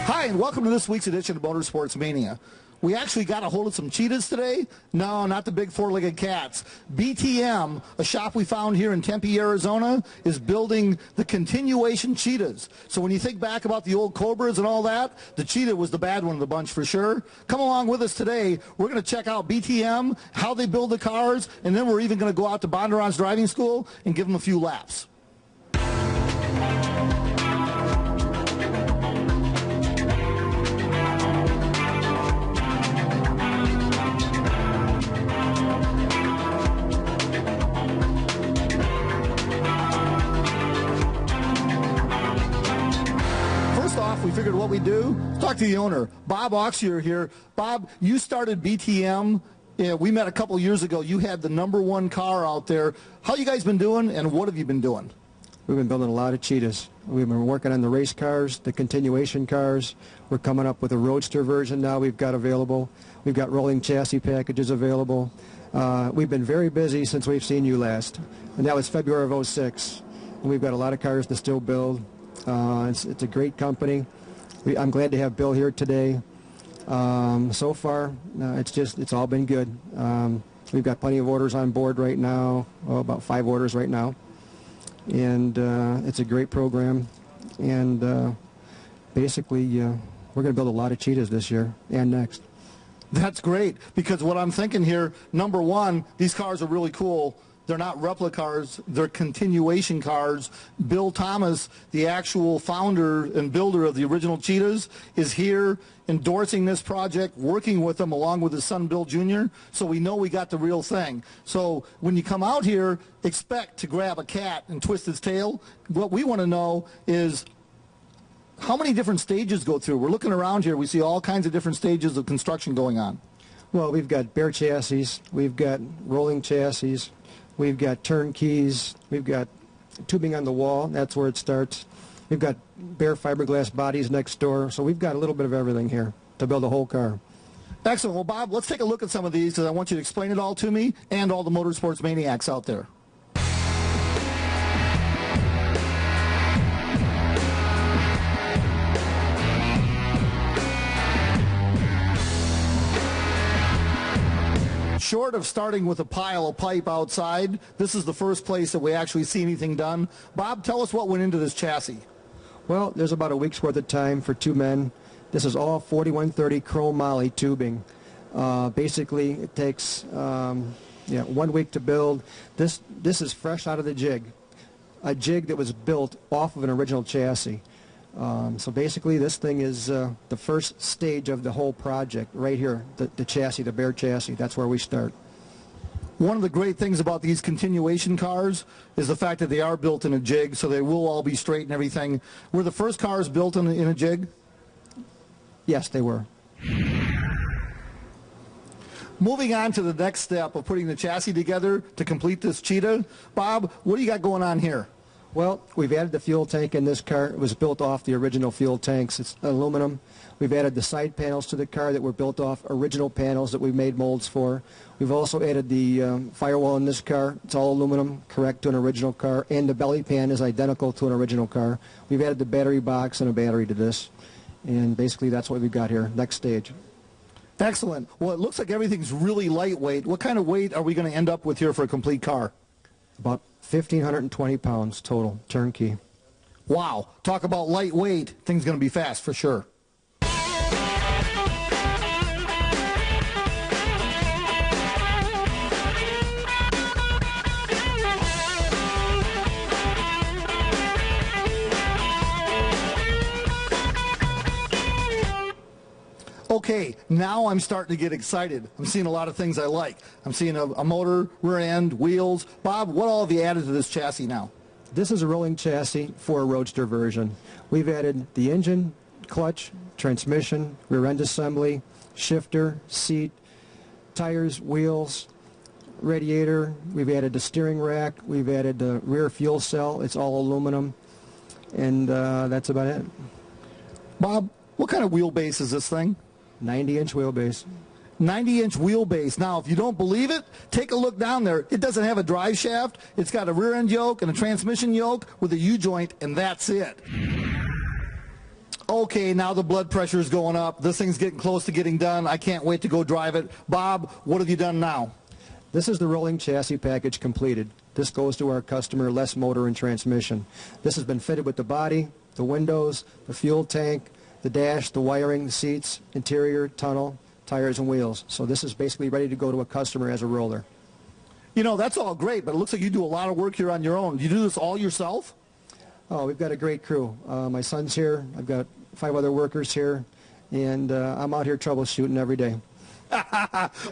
Hi, and welcome to this week's edition of Motor Sports Mania. We actually got a hold of some cheetahs today. No, not the big four-legged cats. BTM, a shop we found here in Tempe, Arizona, is building the continuation cheetahs. So when you think back about the old Cobras and all that, the cheetah was the bad one of the bunch for sure. Come along with us today. We're going to check out BTM, how they build the cars, and then we're even going to go out to Bondurant's driving school and give them a few laps. We figured what we do, talk to the owner, Bob Auxier here. Bob, you started BTM. Yeah, we met a couple years ago. You had the #1 car out there. How you guys been doing, and what have you been doing? We've been building a lot of Cheetahs. We've been working on the race cars, the continuation cars. We're coming up with a roadster version now we've got available. We've got rolling chassis packages available. We've been very busy since we've seen you last, and that was February of '06. And we've got a lot of cars to still build. It's a great company. I'm glad to have Bill here today. So far, it's all been good. We've got plenty of orders on board right now, about 5 orders right now. And it's a great program. And basically, we're going to build a lot of Cheetahs this year and next. That's great, because what I'm thinking here, #1, these cars are really cool. They're not replica cars, they're continuation cars. Bill Thomas, the actual founder and builder of the original Cheetahs, is here endorsing this project, working with them along with his son Bill Jr., so we know we got the real thing. So when you come out here, expect to grab a cat and twist its tail. What we want to know is how many different stages go through. We're looking around here, we see all kinds of different stages of construction going on. Well, we've got bare chassis, we've got rolling chassis, we've got turnkeys, we've got tubing on the wall, that's where it starts. We've got bare fiberglass bodies next door, so we've got a little bit of everything here to build a whole car. Excellent. Well, Bob, let's take a look at some of these, because I want you to explain it all to me and all the motorsports maniacs out there. Short of starting with a pile of pipe outside, this is the first place that we actually see anything done. Bob, tell us what went into this chassis. Well, there's about a week's worth of time for 2 men. This is all 4130 chrome moly tubing. Basically, it takes 1 week to build. This is fresh out of the jig, a jig that was built off of an original chassis. So basically, this thing is the first stage of the whole project right here, the chassis, the bare chassis. That's where we start. One of the great things about these continuation cars is the fact that they are built in a jig, so they will all be straight and everything. Were the first cars built in a jig? Yes, they were. Moving on to the next step of putting the chassis together to complete this Cheetah. Bob, what do you got going on here? Well, we've added the fuel tank in this car. It was built off the original fuel tanks. It's aluminum. We've added the side panels to the car that were built off original panels that we made molds for. We've also added the firewall in this car. It's all aluminum, correct to an original car, and the belly pan is identical to an original car. We've added the battery box and a battery to this, and basically that's what we've got here. Next stage. Excellent. Well, it looks like everything's really lightweight. What kind of weight are we going to end up with here for a complete car? About 1,520 pounds total, turnkey. Wow. Talk about lightweight. Thing's going to be fast for sure. Okay, now I'm starting to get excited. I'm seeing a lot of things I like. I'm seeing a motor, rear end, wheels. Bob, what all have you added to this chassis now? This is a rolling chassis for a roadster version. We've added the engine, clutch, transmission, rear end assembly, shifter, seat, tires, wheels, radiator. We've added the steering rack. We've added the rear fuel cell. It's all aluminum. And that's about it. Bob, what kind of wheelbase is this thing? 90-inch wheelbase. 90-inch wheelbase. Now, if you don't believe it, take a look down there. It doesn't have a drive shaft. It's got a rear end yoke and a transmission yoke with a U-joint, and that's it. Okay, now the blood pressure is going up. This thing's getting close to getting done. I can't wait to go drive it. Bob, what have you done now? This is the rolling chassis package completed. This goes to our customer, less motor and transmission. This has been fitted with the body, the windows, the fuel tank, the dash, the wiring, the seats, interior, tunnel, tires, and wheels. So this is basically ready to go to a customer as a roller. You know, that's all great, but it looks like you do a lot of work here on your own. Do you do this all yourself? Oh, we've got a great crew. My son's here. I've got 5 other workers here, and I'm out here troubleshooting every day.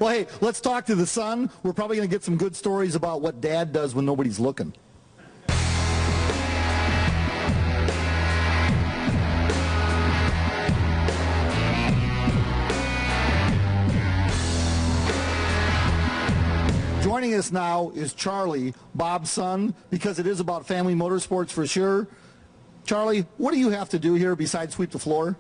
Well, hey, let's talk to the son. We're probably going to get some good stories about what Dad does when nobody's looking. Joining us now is Charlie, Bob's son, because it is about family motorsports for sure. Charlie, what do you have to do here besides sweep the floor?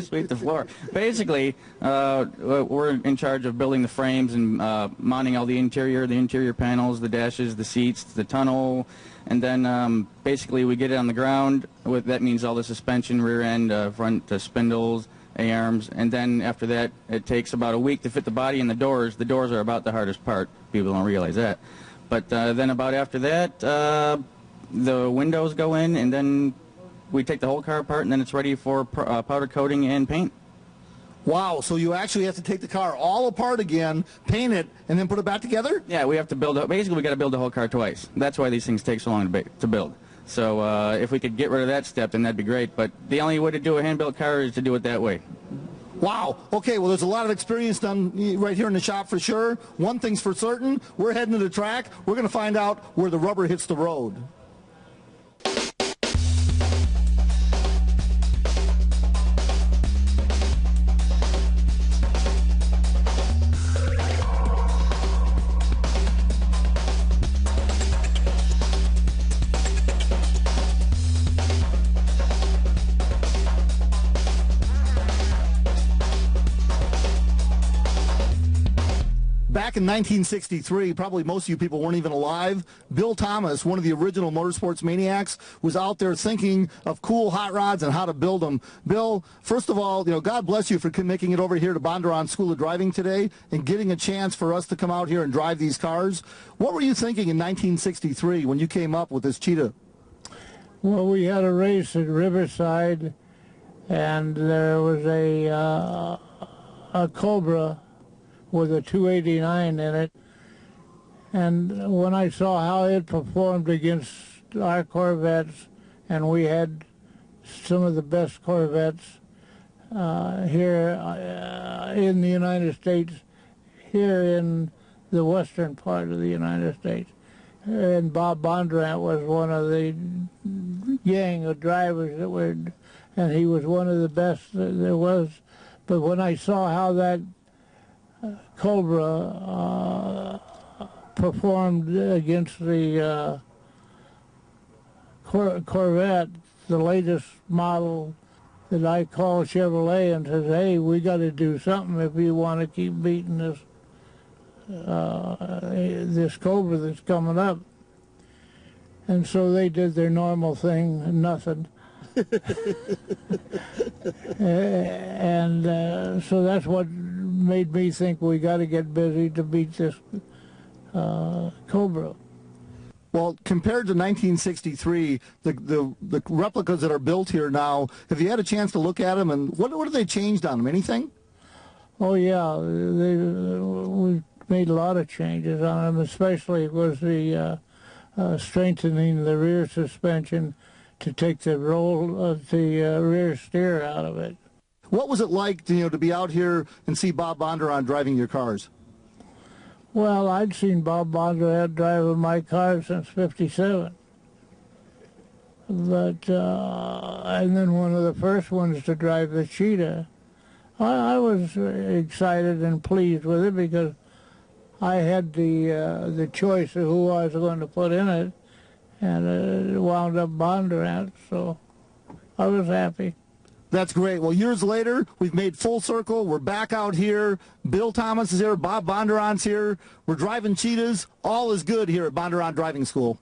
Sweep the floor. Basically, we're in charge of building the frames and mounting all the interior panels, the dashes, the seats, the tunnel, and then basically we get it on the ground. That means all the suspension, rear end, front spindles, A-arms, and then after that it takes about a week to fit the body and the doors. The doors are about the hardest part. People don't realize that. But then about after that, the windows go in, and then we take the whole car apart, and then it's ready for powder coating and paint. Wow, so you actually have to take the car all apart again, paint it, and then put it back together? Yeah, we have to build, basically we got to build the whole car twice. That's why these things take so long to build. So if we could get rid of that step, then that'd be great. But the only way to do a hand-built car is to do it that way. Wow. Okay, well, there's a lot of experience done right here in the shop for sure. One thing's for certain, we're heading to the track. We're going to find out where the rubber hits the road. Back in 1963, probably most of you people weren't even alive, Bill Thomas, one of the original motorsports maniacs, was out there thinking of cool hot rods and how to build them. Bill, first of all, God bless you for making it over here to Bondurant School of Driving today and getting a chance for us to come out here and drive these cars. What were you thinking in 1963 when you came up with this Cheetah? Well, we had a race at Riverside, and there was a Cobra with a 289 in it, and when I saw how it performed against our Corvettes, and we had some of the best Corvettes here in the United States, here in the western part of the United States, and Bob Bondurant was one of the gang of drivers that were, and he was one of the best that there was. But when I saw how that Cobra performed against the Corvette, the latest model that I call Chevrolet, and says, hey, we got to do something if you want to keep beating this this Cobra that's coming up. And so they did their normal thing, nothing. And so that's what made me think we got to get busy to beat this Cobra. Well, compared to 1963, the replicas that are built here now, have you had a chance to look at them, and what have they changed on them? Anything? Oh, yeah. We made a lot of changes on them, especially was the strengthening the rear suspension to take the roll of the rear steer out of it. What was it like, to be out here and see Bob Bondurant driving your cars? Well, I'd seen Bob Bondurant driving my car since '57. But, and then one of the first ones to drive the Cheetah. I was excited and pleased with it because I had the choice of who I was going to put in it, and it wound up Bondurant, so I was happy. That's great. Well, years later, we've made full circle. We're back out here. Bill Thomas is here. Bob Bondurant's here. We're driving Cheetahs. All is good here at Bondurant Driving School.